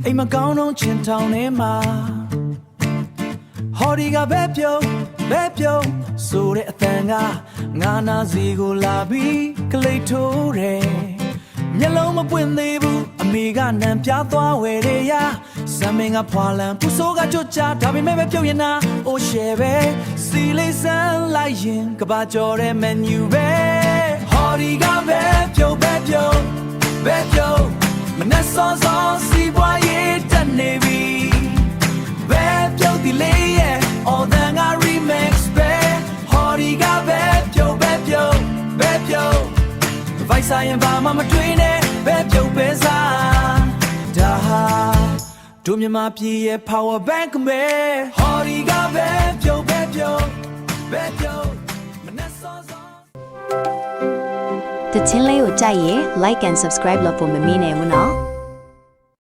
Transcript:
အိမ်မကောင်းတော့ချင်ထောင်ထဲမှာဟော်ဒီကပဲပြုံးဆိုတဲ့အတန်ကငါနာစီကိုလာပြီးကလိတ်ထိုးတယ်မျက်လုံးမပွင့်သေးဘူးအမေကနံပြသွားဝယ်တယ်ရာဇမင်ကဖွာလန်ပူဆိုးကကြွချဒါပေမဲ့ပဲပြုတ်ရင်နာအိုရှယ်ပဲစီလေးစမ်းလိုက်ရင်ကဘာကျော်တဲ့မန်ယူပဲဟော်ဒီကပဲပြုံးမနဲ့စောစောစီပွားရေးတက်နေပြီပဲပြုံးဒီလေးရဲ့ all that I remix ပဲဟော်ဒီကပဲပြုံးဗိုက်ဆိုင်ရင်ဘာမှမတွေးနဲ့ပဲပြုံးပဲစားဒါဟာတို့မြမပြည်ရဲ့ power bank ပဲဟော်ဒီကပဲပြုံးမနဲ့စောစော တချင်းလေးကိုကြိုက်ရင် like and subscribe လုပ်ဖို့မမေ့နဲ့ဘူးနော်